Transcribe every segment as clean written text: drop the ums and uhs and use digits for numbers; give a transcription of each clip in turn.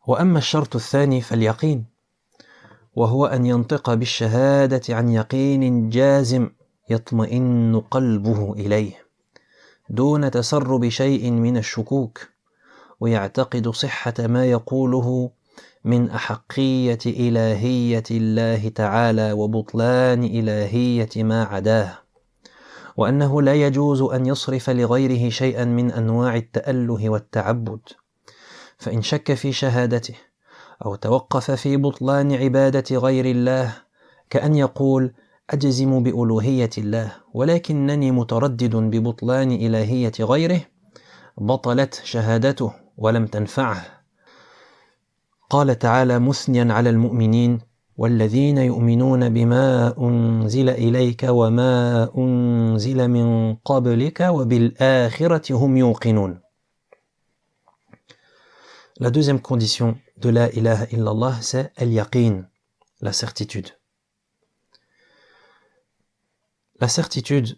وأما الشرط الثاني فاليقين، وهو أن ينطق بالشهادة عن يقين جازم يطمئن قلبه إليه دون تسرب شيء من الشكوك، ويعتقد صحة ما يقوله من أحقية إلهية الله تعالى وبطلان إلهية ما عداه، وأنه لا يجوز أن يصرف لغيره شيئا من أنواع التأله والتعبد، فإن شك في شهادته أو توقف في بطلان عبادة غير الله، كأن يقول أجزم بألوهية الله ولكنني متردد ببطلان إلهية غيره، بطلت شهادته ولم تنفعه. قال تعالى مثنيا على المؤمنين: والذين يؤمنون بما أنزل إليك وما أنزل من قبلك وبالآخرة هم يوقنون. La deuxième condition de la ilaha illallah, c'est al-yaqin, la certitude. La certitude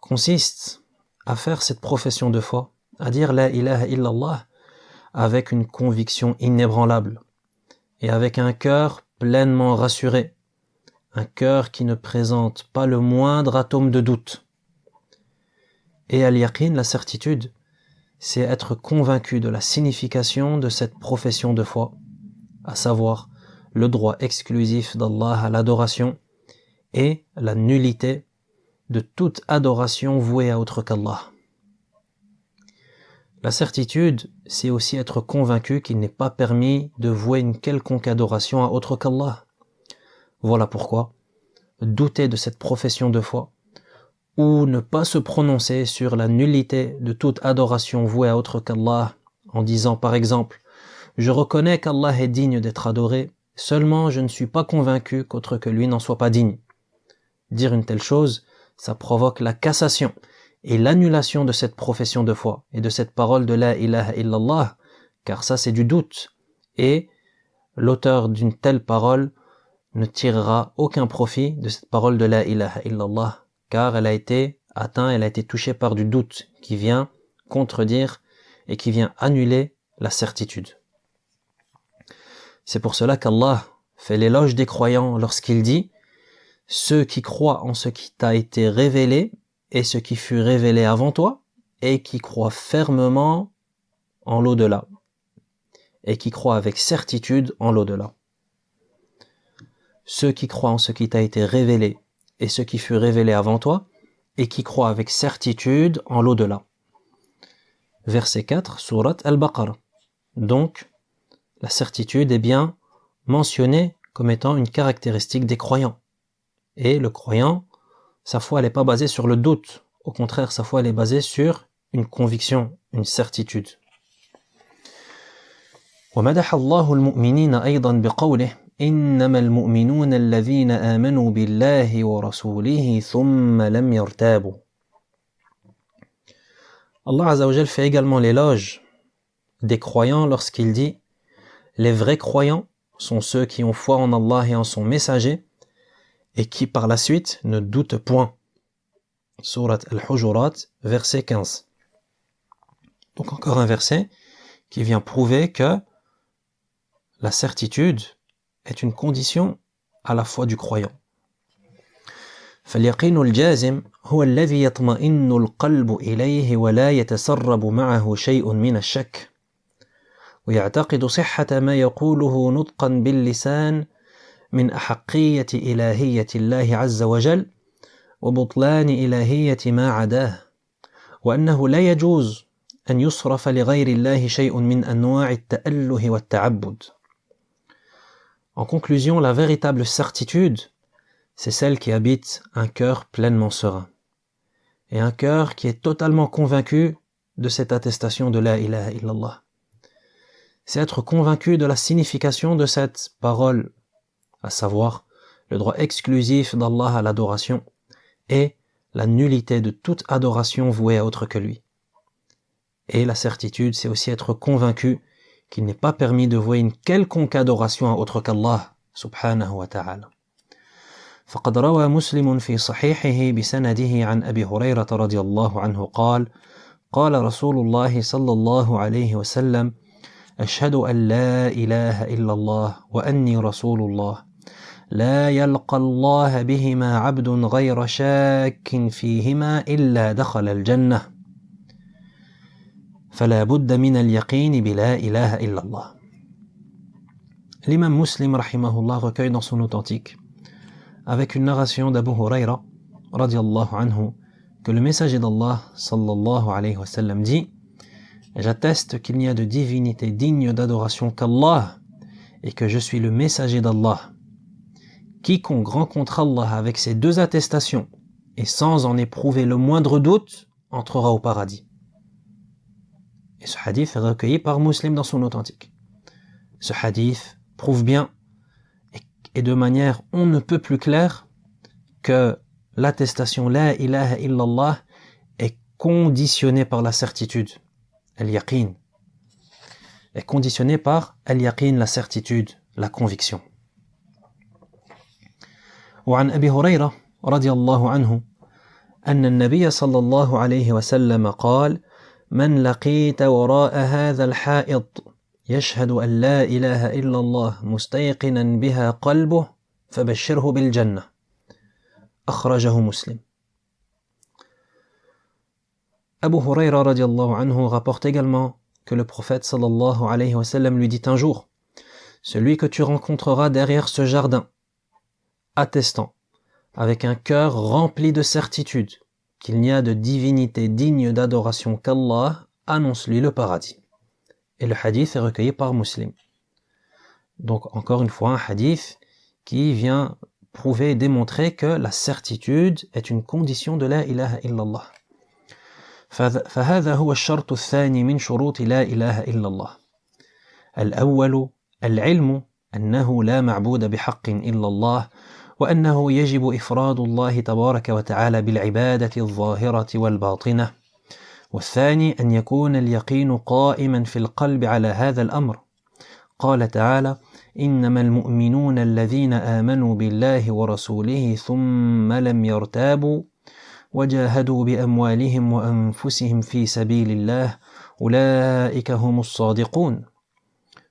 consiste à faire cette profession de foi, à dire la ilaha illallah avec une conviction inébranlable et avec un cœur pleinement rassuré, un cœur qui ne présente pas le moindre atome de doute. Et al-yaqin, la certitude, c'est être convaincu de la signification de cette profession de foi, à savoir le droit exclusif d'Allah à l'adoration et la nullité de toute adoration vouée à autre qu'Allah. La certitude, c'est aussi être convaincu qu'il n'est pas permis de vouer une quelconque adoration à autre qu'Allah. Voilà pourquoi douter de cette profession de foi ou ne pas se prononcer sur la nullité de toute adoration vouée à autre qu'Allah en disant par exemple « Je reconnais qu'Allah est digne d'être adoré, seulement je ne suis pas convaincu qu'autre que lui n'en soit pas digne ». Dire une telle chose, ça provoque la cassation et l'annulation de cette profession de foi et de cette parole de la ilaha illallah, car ça c'est du doute, et l'auteur d'une telle parole ne tirera aucun profit de cette parole de la ilaha illallah, car elle a été atteinte, elle a été touchée par du doute qui vient contredire et qui vient annuler la certitude. C'est pour cela qu'Allah fait l'éloge des croyants lorsqu'il dit « Ceux qui croient en ce qui t'a été révélé et ce qui fut révélé avant toi, et qui croient fermement en l'au-delà, et qui croient avec certitude en l'au-delà. » Ceux qui croient en ce qui t'a été révélé et ce qui fut révélé avant toi, et qui croient avec certitude en l'au-delà. Verset 4, sourate Al-Baqarah. Donc, la certitude est bien mentionnée comme étant une caractéristique des croyants. Et le croyant, sa foi, elle n'est pas basée sur le doute. Au contraire, sa foi, elle est basée sur une conviction, une certitude. ومدح الله المؤمنين أيضا بقوله إنما المؤمنون الذين آمنوا بالله ورسوله ثم لم يرتابوا. Allah Azza wa Jal fait également l'éloge des croyants lorsqu'il dit les vrais croyants sont ceux qui ont foi en Allah et en son messager et qui par la suite ne doutent point. Surat Al-Hujurat, verset 15. Donc encore un verset qui vient prouver que la certitude est une condition à la foi du croyant. فاليقين الجازم هو الذي يطمئن القلب إليه ولا يتسرب معه شيء من الشك، ويعتقد صحة ما يقوله نطقا باللسان من أحقية إلهية الله عز وجل وبطلان إلهية ما عداه، وأنه لا يجوز أن يصرف لغير الله شيء من أنواع التأله والتعبد. En conclusion, la véritable certitude, c'est celle qui habite un cœur pleinement serein. Et un cœur qui est totalement convaincu de cette attestation de la ilaha illallah. C'est être convaincu de la signification de cette parole, à savoir le droit exclusif d'Allah à l'adoration et la nullité de toute adoration vouée à autre que lui. Et la certitude, c'est aussi être convaincu qu'il n'est pas permis de vouer une quelconque adoration à autre qu'Allah subhanahu wa ta'ala. فقد روى مسلم في صحيحه بسنده عن أبي هريرة رضي الله عنه قال قال رسول الله صلى الله عليه وسلم أشهد أن لا إله إلا الله وأني رسول الله لا يلقى الله بهما عبد غير شاك فيهما إلا دخل الجنة فلا بد من اليقين بلا إله إلا الله. L'imam Muslim rahimahullah recueille dans son authentique avec une narration d'Abu Huraira radiallahu anhu que le messager d'Allah sallallahu alayhi wa sallam dit: j'atteste qu'il n'y a de divinité digne d'adoration qu'Allah et que je suis le messager d'Allah. Quiconque rencontre Allah avec ces deux attestations et sans en éprouver le moindre doute entrera au paradis. Et ce hadith est recueilli par Muslim dans son authentique. Ce hadith prouve bien et de manière on ne peut plus claire que l'attestation La ilaha illallah est conditionnée par la certitude, al-yaqin, est conditionnée par al-yaqin, la certitude, la conviction. وعن أبي هريرة رضي الله عنه أن النبي صلى الله عليه وسلم قال: من لقيت وراء هذا الحائط يشهد أن لا إله إلا الله مستيقنا بها قلبه فبشره بالجنة. أخرجه مسلم. Abu Huraira radiallahu anhu rapporte également que le prophète sallallahu alayhi wa sallam lui dit un jour: celui que tu rencontreras derrière ce jardin, attestant, avec un cœur rempli de certitude, qu'il n'y a de divinité digne d'adoration qu'Allah, annonce-lui le paradis. Et le hadith est recueilli par Muslim. Donc encore une fois un hadith qui vient prouver et démontrer que la certitude est une condition de la ilaha illallah. فهذا هو الشرط الثاني من شروط لا إله إلا الله. الأول العلم أنه لا معبود بحق إلا الله وأنه يجب إفراد الله تبارك وتعالى بالعبادة الظاهرة والباطنة. والثاني أن يكون اليقين قائما في القلب على هذا الأمر. قال تعالى: إنما المؤمنون الذين آمنوا بالله ورسوله ثم لم يرتابوا وجاهدوا بأموالهم وأنفسهم في سبيل الله أولئك هم الصادقون.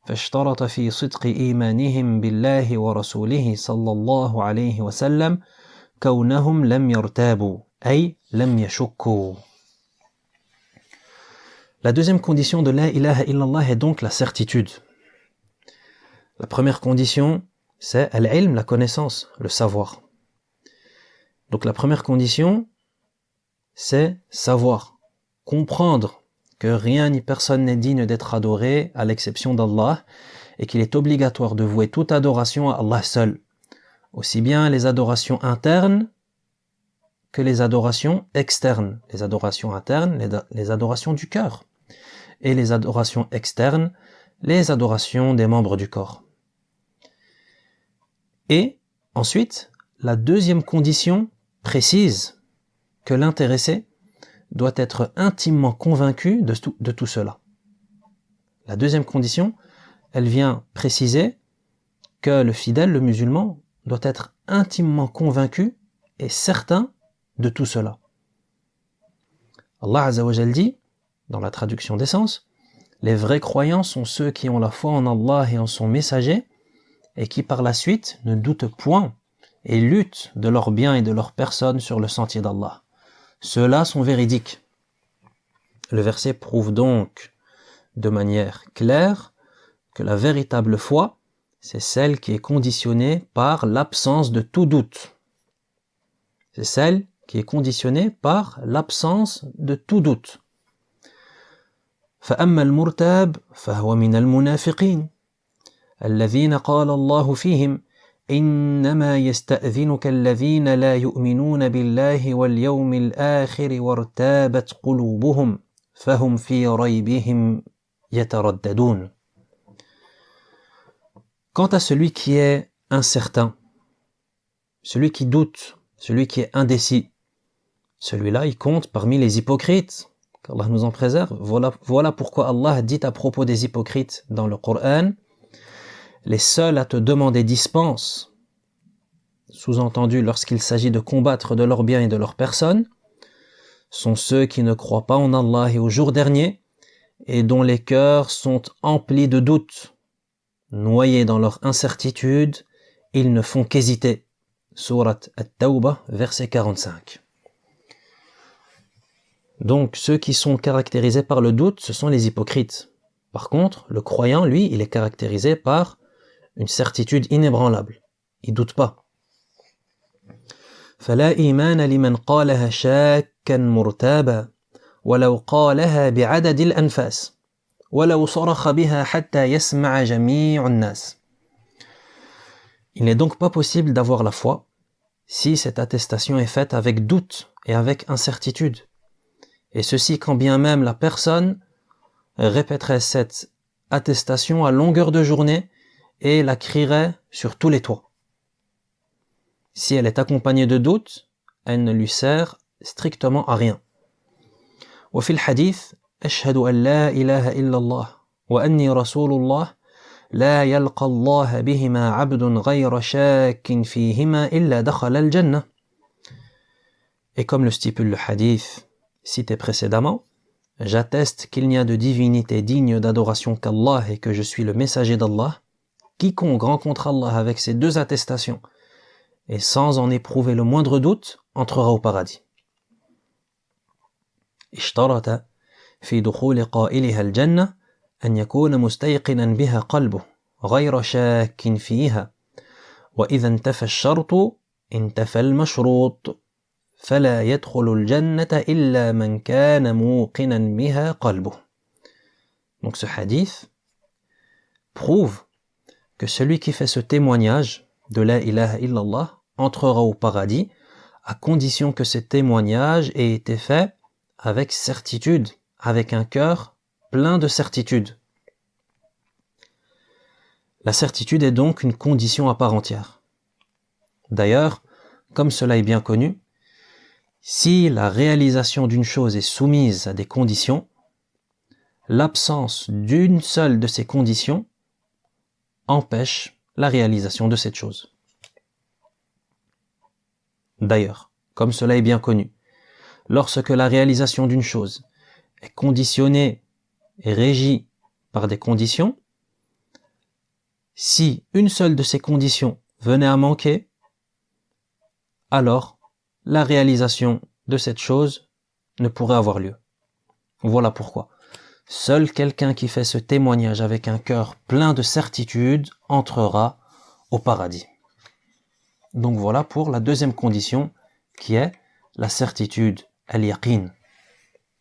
فاشترط في صدق إيمانهم بالله ورسوله صلى الله عليه وسلم كونهم لم يرتابوا أي لم يشكوا. La deuxième condition de la ilaha illallah est donc la certitude. La première condition, c'est al-ilm, la connaissance, le savoir. Donc la première condition, c'est savoir, comprendre que rien ni personne n'est digne d'être adoré à l'exception d'Allah et qu'il est obligatoire de vouer toute adoration à Allah seul, aussi bien les adorations internes que les adorations externes. Les adorations internes, les adorations du cœur, et les adorations externes, les adorations des membres du corps. Et ensuite, la deuxième condition précise que l'intéressé doit être intimement convaincu de tout cela. La deuxième condition, elle vient préciser que le fidèle, le musulman, doit être intimement convaincu et certain de tout cela. Allah Azza wa Jal dit, dans la traduction d'Essence, les vrais croyants sont ceux qui ont la foi en Allah et en son messager et qui par la suite ne doutent point et luttent de leurs biens et de leur personne sur le sentier d'Allah. Ceux-là sont véridiques. Le verset prouve donc de manière claire que la véritable foi, c'est celle qui est conditionnée par l'absence de tout doute. C'est celle qui est conditionnée par l'absence de tout doute. فأما المرتاب فهو من المنافقين الذين قال الله فيهم إنما يستأذنك الذين لا يؤمنون بالله واليوم الآخر وارتابت قلوبهم فهم في ريبهم يترددون. Quant à celui qui est incertain, celui qui doute, celui qui est indécis, celui-là il compte parmi les hypocrites, qu'Allah nous en préserve. Voilà pourquoi Allah dit à propos des hypocrites dans le Coran: les seuls à te demander dispense, sous-entendu lorsqu'il s'agit de combattre de leurs biens et de leur personne, sont ceux qui ne croient pas en Allah et au jour dernier et dont les cœurs sont emplis de doutes, noyés dans leur incertitude, ils ne font qu'hésiter. Sourate At-Tawbah, verset 45. Donc, ceux qui sont caractérisés par le doute, ce sont les hypocrites. Par contre, le croyant, lui, il est caractérisé par une certitude inébranlable. Il doute pas. فلا إيمان لمن قالها شاكا مرتابا ولو قالها بعدد الأنفاس ولو صرخ بها حتى يسمع جميع الناس. Il n'est donc pas possible d'avoir la foi si cette attestation est faite avec doute et avec incertitude. Et ceci quand bien même la personne répéterait cette attestation à longueur de journée et la crierait sur tous les toits. Si elle est accompagnée de doute, elle ne lui sert strictement à rien. وفي الحديث أشهد أن لا إله إلا الله وأني رسول الله لا يلقى الله بهما عبد غير شاك فيهما إلا دخل الجنة. Et comme le stipule le hadith cité précédemment, j'atteste qu'il n'y a de divinité digne d'adoration qu'Allah et que je suis le messager d'Allah. Quiconque rencontre Allah avec ces deux attestations et sans en éprouver le moindre doute entrera au paradis. اشترط في دخول قائلها الجنة أن يكون مستيقنا بها قلبه غير شاك فيها وإذا انتفى الشرط انتفى المشروط فلا يدخل الجنة إلا من كان موقنا بها قلبه. Donc ce hadith prouve que celui qui fait ce témoignage de la ilaha illallah entrera au paradis à condition que ce témoignage ait été fait avec certitude, avec un cœur plein de certitude. La certitude est donc une condition à part entière. D'ailleurs, comme cela est bien connu, si la réalisation d'une chose est soumise à des conditions, l'absence d'une seule de ces conditions empêche la réalisation de cette chose. D'ailleurs, comme cela est bien connu, lorsque la réalisation d'une chose est conditionnée et régie par des conditions, si une seule de ces conditions venait à manquer, alors la réalisation de cette chose ne pourrait avoir lieu. Voilà pourquoi seul quelqu'un qui fait ce témoignage avec un cœur plein de certitude entrera au paradis. Donc voilà pour la deuxième condition qui est la certitude, al-yaqin.